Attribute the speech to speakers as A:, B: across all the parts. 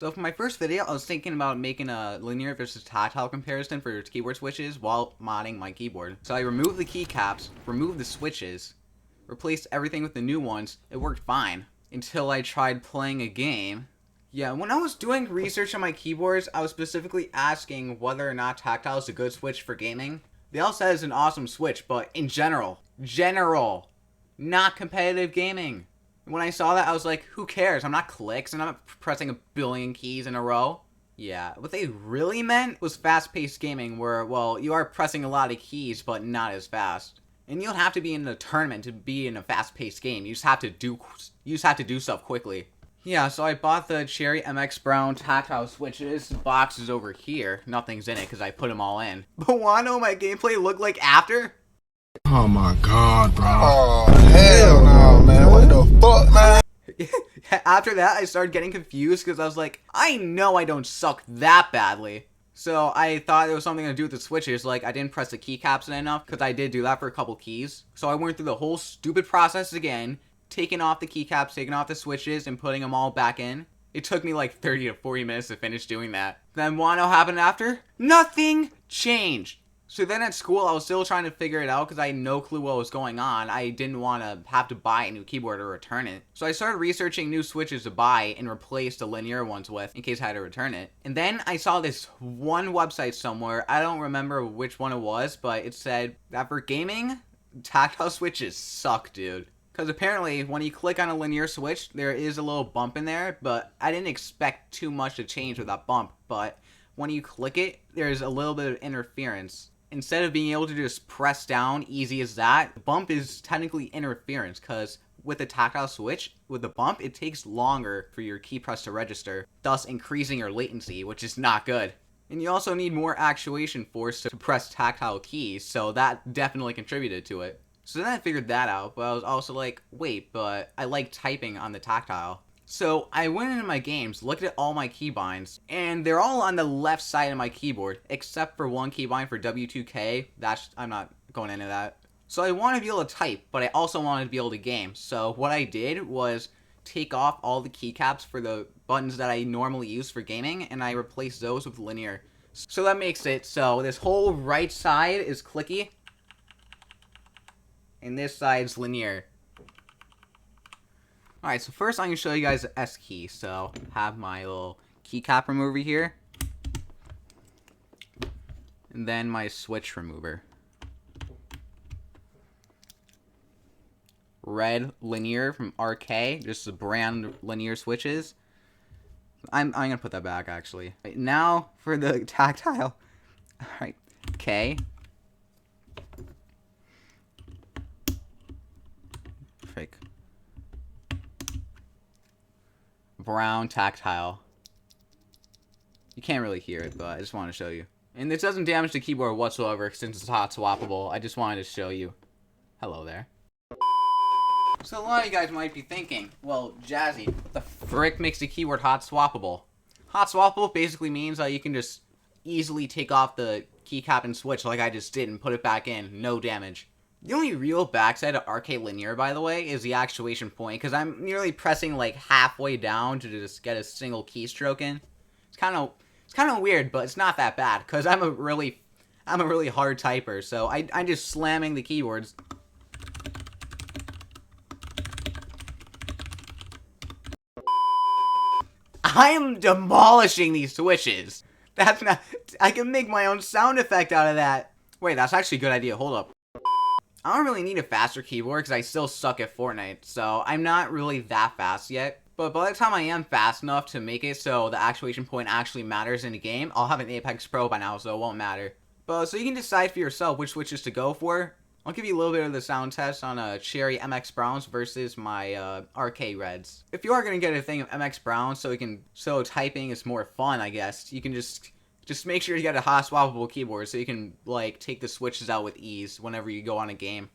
A: So for my first video, I was thinking about making a linear versus tactile comparison for keyboard switches while modding my keyboard. So I removed the keycaps, removed the switches, replaced everything with the new ones. It worked fine until I tried playing a game. Yeah, when I was doing research on my keyboards, I was specifically asking whether or not tactile is a good switch for gaming. They all said it's an awesome switch, but in general, not competitive gaming. When I saw that, I was like, who cares? I'm not clicks, and I'm not pressing a billion keys in a row. Yeah, what they really meant was fast-paced gaming where, well, you are pressing a lot of keys, but not as fast. And you don't have to be in a tournament to be in a fast-paced game. You just have to do stuff quickly. Yeah, so I bought the Cherry MX Brown tactile switches. The box is over here. Nothing's in it because I put them all in. But wanna know what my gameplay looked like after?
B: Oh my god, bro.
C: Oh, hell no, man. What the fuck, man?
A: After that, I started getting confused because I was like, I know I don't suck that badly. So I thought it was something to do with the switches, like I didn't press the keycaps in enough, because I did do that for a couple keys. So I went through the whole stupid process again, taking off the keycaps, taking off the switches, and putting them all back in. It took me like 30 to 40 minutes to finish doing that. Then wanna know what happened after? Nothing changed. So then at school, I was still trying to figure it out because I had no clue what was going on. I didn't want to have to buy a new keyboard or return it. So I started researching new switches to buy and replace the linear ones with in case I had to return it. And then I saw this one website somewhere. I don't remember which one it was, but it said that for gaming, tactile switches suck, dude. Because apparently, when you click on a linear switch, there is a little bump in there, but I didn't expect too much to change with that bump. But when you click it, there's a little bit of interference. Instead of being able to just press down easy as that, the bump is technically interference because with the tactile switch, with the bump, it takes longer for your key press to register, thus increasing your latency, which is not good. And you also need more actuation force to press tactile keys, so that definitely contributed to it. So then I figured that out, but I was also like, wait, but I like typing on the tactile. So I went into my games, looked at all my keybinds, and they're all on the left side of my keyboard, except for one keybind for W2K. I'm not going into that. So I want to be able to type, but I also wanted to be able to game. So what I did was take off all the keycaps for the buttons that I normally use for gaming, and I replaced those with linear. So that makes it so this whole right side is clicky, and this side's linear. Alright, so first I'm going to show you guys the S key. So, have my little keycap remover here. And then my switch remover. Red linear from RK, just the brand linear switches. I'm going to put that back, actually. Right, now for the tactile. Alright, K. Fake. Brown tactile. You can't really hear it, but I just want to show you. And this doesn't damage the keyboard whatsoever since it's hot swappable. I just wanted to show you. Hello there. So a lot of you guys might be thinking, well, Jazzy, what the frick makes the keyboard hot swappable? Hot swappable basically means that you can just easily take off the keycap and switch like I just did and put it back in, no damage. The only real backside of RK Linear, by the way, is the actuation point, because I'm nearly pressing like halfway down to just get a single keystroke in. It's kind of weird, but it's not that bad, because I'm a really hard typer, so I'm just slamming the keyboards. I am demolishing these switches. That's not. I can make my own sound effect out of that. Wait, that's actually a good idea. Hold up. I don't really need a faster keyboard because I still suck at Fortnite, so I'm not really that fast yet. But by the time I am fast enough to make it so the actuation point actually matters in the game, I'll have an Apex Pro by now, so it won't matter. But so you can decide for yourself which switches to go for. I'll give you a little bit of the sound test on a Cherry MX Browns versus my RK Reds. If you are gonna get a thing of MX Browns, so typing is more fun, I guess. You can just make sure you get a hot swappable keyboard so you can like take the switches out with ease whenever you go on a game.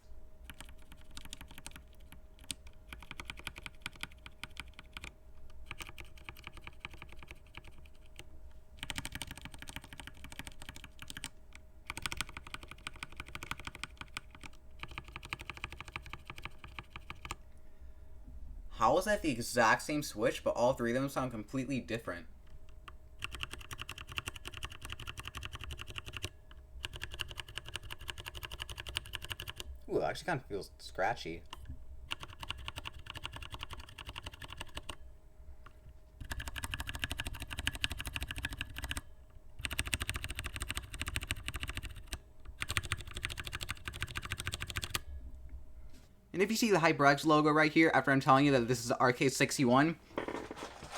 A: How is that the exact same switch, but all three of them sound completely different? Ooh, it actually kind of feels scratchy. And if you see the HyperX logo right here, after I'm telling you that this is the RK61,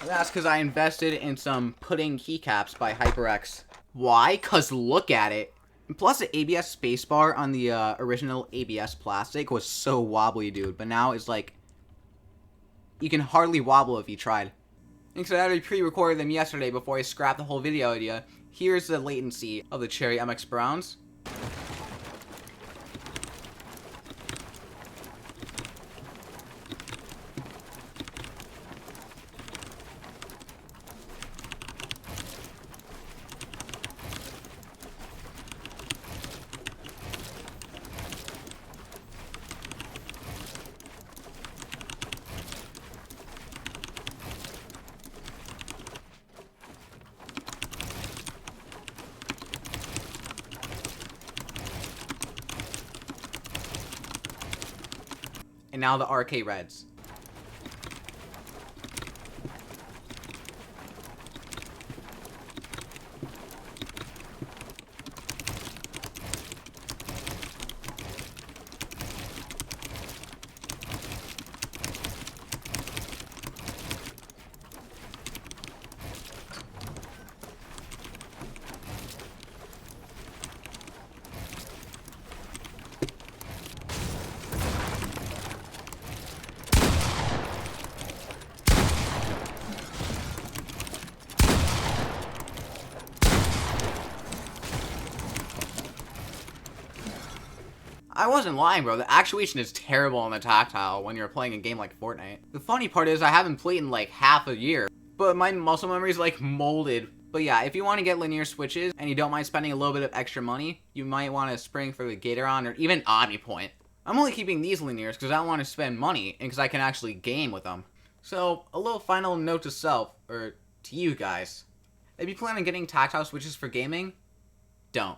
A: that's because I invested in some pudding keycaps by HyperX. Why? Because look at it. And plus, the ABS spacebar on the original ABS plastic was so wobbly, dude. But now it's like, you can hardly wobble if you tried. And because I already pre-recorded them yesterday before I scrapped the whole video idea, here's the latency of the Cherry MX Browns. And now the RK Reds. I wasn't lying, bro. The actuation is terrible on the Tactile when you're playing a game like Fortnite. The funny part is I haven't played in like half a year, but my muscle memory is like molded. But yeah, if you want to get linear switches and you don't mind spending a little bit of extra money, you might want to spring for the Gatoron or even Omnipoint. I'm only keeping these linears because I don't want to spend money and because I can actually game with them. So, a little final note to self, or to you guys. If you plan on getting Tactile switches for gaming, don't.